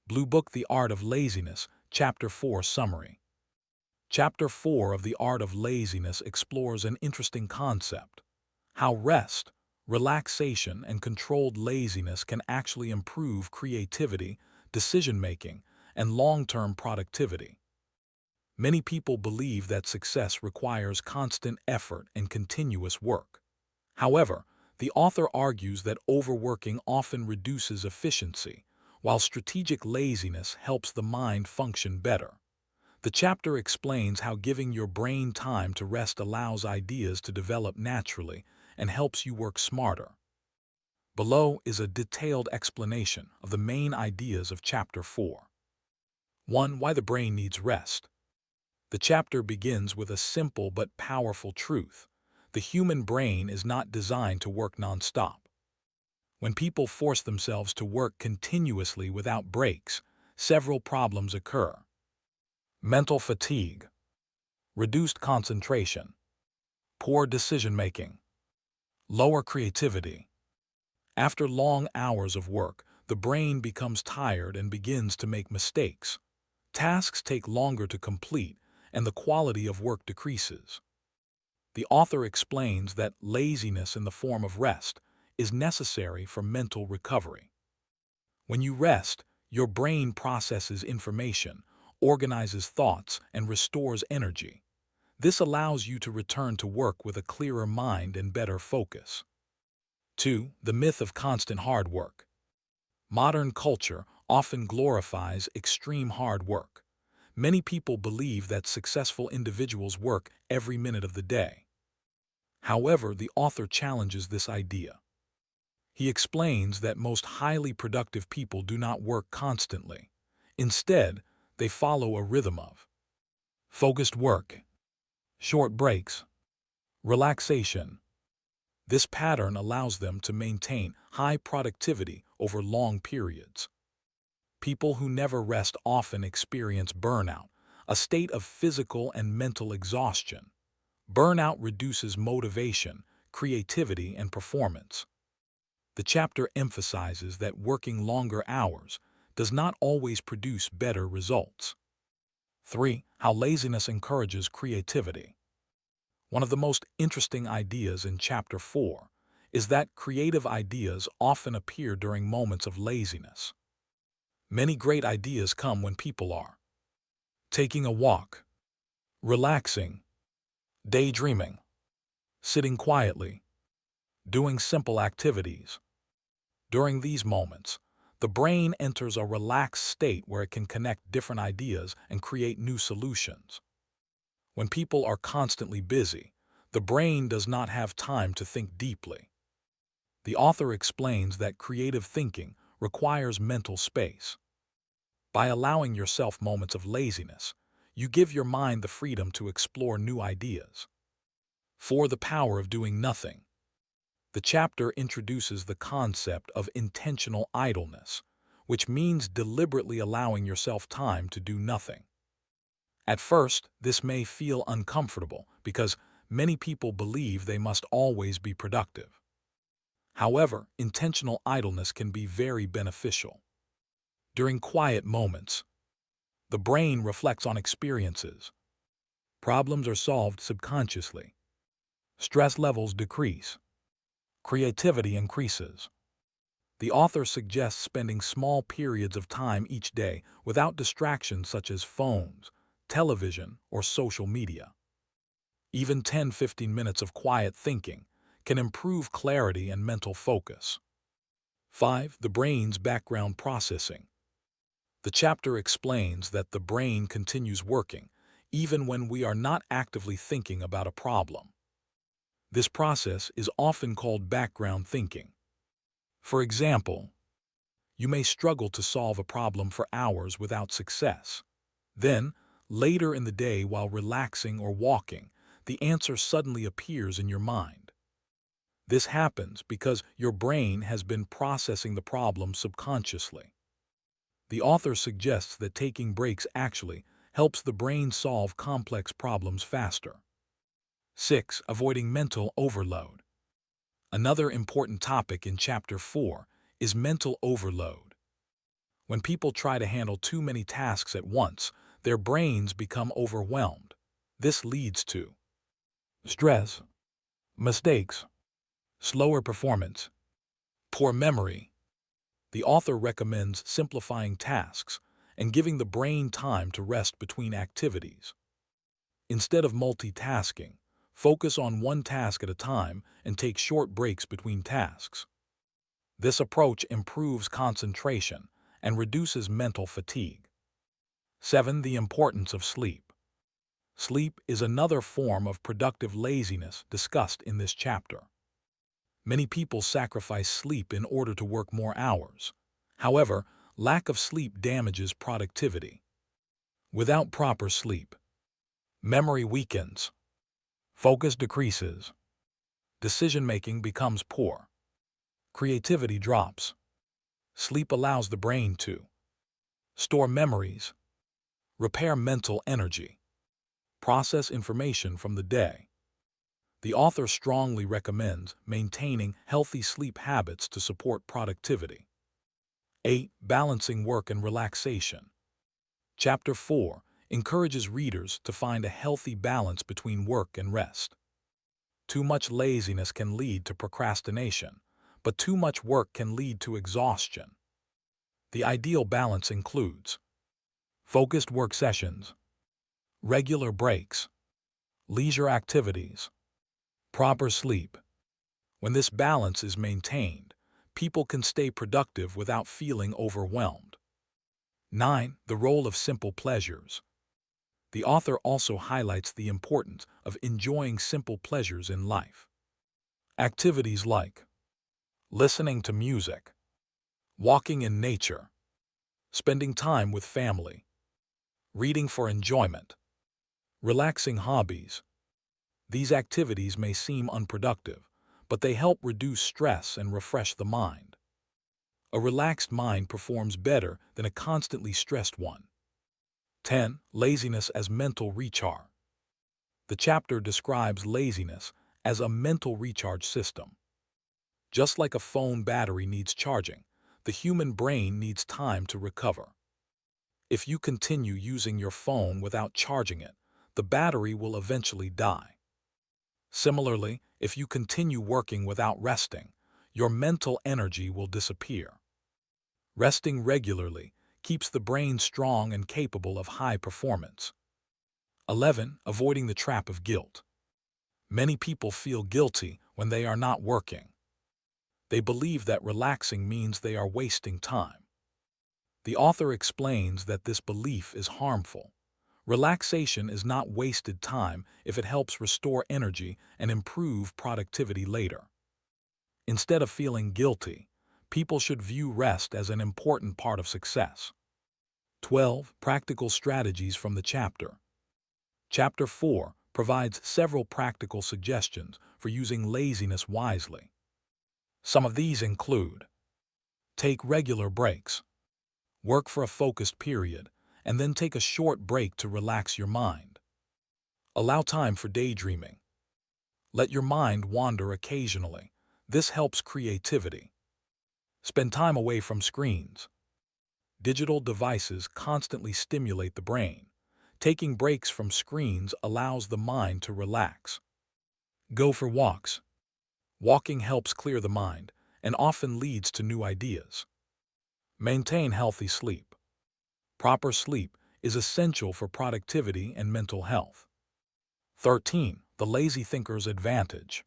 Blue Book, The Art of Laziness, Chapter 4 Summary. Chapter 4 of The Art of Laziness explores an interesting concept: how rest, relaxation, and controlled laziness can actually improve creativity, decision-making, and long-term productivity. Many people believe that success requires constant effort and continuous work. However, the author argues that overworking often reduces efficiency, while strategic laziness helps the mind function better. The chapter explains how giving your brain time to rest allows ideas to develop naturally and helps you work smarter. Below is a detailed explanation of the main ideas of Chapter 4. 1. Why the brain needs rest. The chapter begins with a simple but powerful truth: the human brain is not designed to work nonstop. When people force themselves to work continuously without breaks, several problems occur. Mental fatigue, reduced concentration, poor decision-making, lower creativity. After long hours of work, the brain becomes tired and begins to make mistakes. Tasks take longer to complete, and the quality of work decreases. The author explains that laziness in the form of rest is necessary for mental recovery. When you rest, your brain processes information, organizes thoughts, and restores energy. This allows you to return to work with a clearer mind and better focus. 2. The myth of constant hard work. Modern culture often glorifies extreme hard work. Many people believe that successful individuals work every minute of the day. However, the author challenges this idea. He explains that most highly productive people do not work constantly. Instead, they follow a rhythm of focused work, short breaks, relaxation. This pattern allows them to maintain high productivity over long periods. People who never rest often experience burnout, a state of physical and mental exhaustion. Burnout reduces motivation, creativity, and performance. The chapter emphasizes that working longer hours does not always produce better results. 3. How laziness encourages creativity. One of the most interesting ideas in Chapter 4 is that creative ideas often appear during moments of laziness. Many great ideas come when people are taking a walk, relaxing, daydreaming, sitting quietly, doing simple activities. During these moments, the brain enters a relaxed state where it can connect different ideas and create new solutions. When people are constantly busy, the brain does not have time to think deeply. The author explains that creative thinking requires mental space. By allowing yourself moments of laziness, you give your mind the freedom to explore new ideas. 4. The power of doing nothing. The chapter introduces the concept of intentional idleness, which means deliberately allowing yourself time to do nothing. At first, this may feel uncomfortable because many people believe they must always be productive. However, intentional idleness can be very beneficial. During quiet moments, the brain reflects on experiences. Problems are solved subconsciously. Stress levels decrease. Creativity increases. The author suggests spending small periods of time each day without distractions such as phones, television, or social media. Even 10–15 minutes of quiet thinking can improve clarity and mental focus. 5. The brain's background processing. The chapter explains that the brain continues working even when we are not actively thinking about a problem. This process is often called background thinking. For example, you may struggle to solve a problem for hours without success. Then, later in the day while relaxing or walking, the answer suddenly appears in your mind. This happens because your brain has been processing the problem subconsciously. The author suggests that taking breaks actually helps the brain solve complex problems faster. 6. Avoiding mental overload. Another important topic in Chapter 4 is mental overload. When people try to handle too many tasks at once, their brains become overwhelmed. This leads to stress, mistakes, slower performance, poor memory. The author recommends simplifying tasks and giving the brain time to rest between activities. Instead of multitasking, focus on one task at a time and take short breaks between tasks. This approach improves concentration and reduces mental fatigue. 7. The importance of sleep. Sleep is another form of productive laziness discussed in this chapter. Many people sacrifice sleep in order to work more hours. However, lack of sleep damages productivity. Without proper sleep, memory weakens, focus decreases, decision-making becomes poor, creativity drops. Sleep allows the brain to store memories, repair mental energy, process information from the day. The author strongly recommends maintaining healthy sleep habits to support productivity. 8. Balancing work and relaxation. Chapter 4 encourages readers to find a healthy balance between work and rest. Too much laziness can lead to procrastination, but too much work can lead to exhaustion. The ideal balance includes focused work sessions, regular breaks, leisure activities, proper sleep. When this balance is maintained, people can stay productive without feeling overwhelmed. 9. The role of simple pleasures. The author also highlights the importance of enjoying simple pleasures in life. Activities like listening to music, walking in nature, spending time with family, reading for enjoyment, relaxing hobbies. These activities may seem unproductive, but they help reduce stress and refresh the mind. A relaxed mind performs better than a constantly stressed one. 10. Laziness as mental recharge. The chapter describes laziness as a mental recharge system. Just like a phone battery needs charging, the human brain needs time to recover. If you continue using your phone without charging it, the battery will eventually die. Similarly, if you continue working without resting, your mental energy will disappear. Resting regularly keeps the brain strong and capable of high performance. 11. Avoiding the trap of guilt. Many people feel guilty when they are not working. They believe that relaxing means they are wasting time. The author explains that this belief is harmful. Relaxation is not wasted time if it helps restore energy and improve productivity later. Instead of feeling guilty, people should view rest as an important part of success. 12. Practical strategies from the chapter. Chapter 4 provides several practical suggestions for using laziness wisely. Some of these include: take regular breaks, work for a focused period, and then take a short break to relax your mind. Allow time for daydreaming. Let your mind wander occasionally. This helps creativity. Spend time away from screens. Digital devices constantly stimulate the brain. Taking breaks from screens allows the mind to relax. Go for walks. Walking helps clear the mind and often leads to new ideas. Maintain healthy sleep. Proper sleep is essential for productivity and mental health. 13. The lazy thinker's advantage.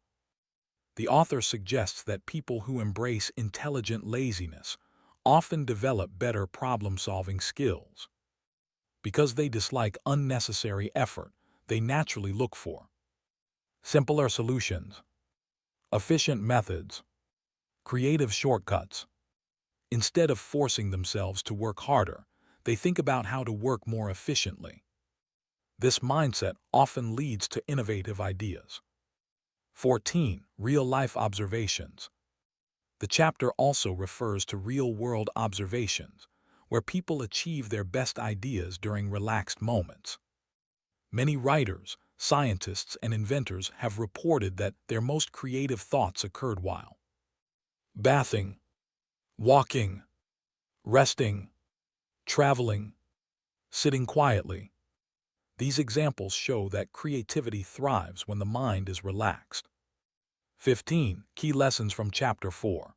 The author suggests that people who embrace intelligent laziness often develop better problem-solving skills. Because they dislike unnecessary effort, they naturally look for simpler solutions, efficient methods, creative shortcuts. Instead of forcing themselves to work harder, they think about how to work more efficiently. This mindset often leads to innovative ideas. 14. Real-life observations. The chapter also refers to real-world observations, where people achieve their best ideas during relaxed moments. Many writers, scientists, and inventors have reported that their most creative thoughts occurred while bathing, walking, resting, traveling, sitting quietly. These examples show that creativity thrives when the mind is relaxed. 15. Key lessons from Chapter 4.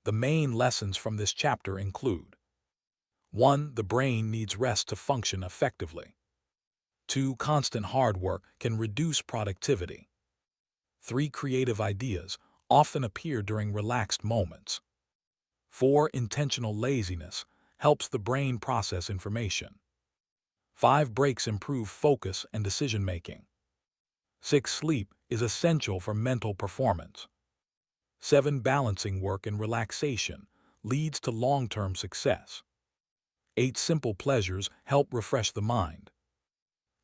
The main lessons from this chapter include: 1. The brain needs rest to function effectively. 2. Constant hard work can reduce productivity. 3. Creative ideas often appear during relaxed moments. 4. Intentional laziness helps the brain process information. 5. Breaks improve focus and decision-making. 6. Sleep is essential for mental performance. 7. Balancing work and relaxation leads to long-term success. 8. Simple pleasures help refresh the mind.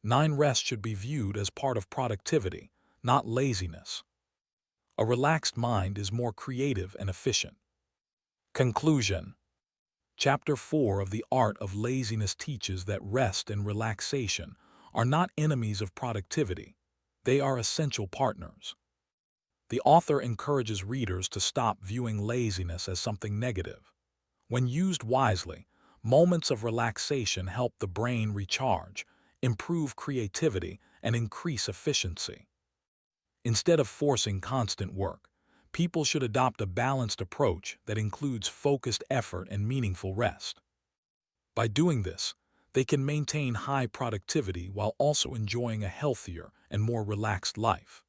9. Rest should be viewed as part of productivity, not laziness. A relaxed mind is more creative and efficient. Conclusion. Chapter 4 of The Art of Laziness teaches that rest and relaxation are not enemies of productivity. They are essential partners. The author encourages readers to stop viewing laziness as something negative. When used wisely, moments of relaxation help the brain recharge, improve creativity, and increase efficiency. Instead of forcing constant work, people should adopt a balanced approach that includes focused effort and meaningful rest. By doing this, they can maintain high productivity while also enjoying a healthier and more relaxed life.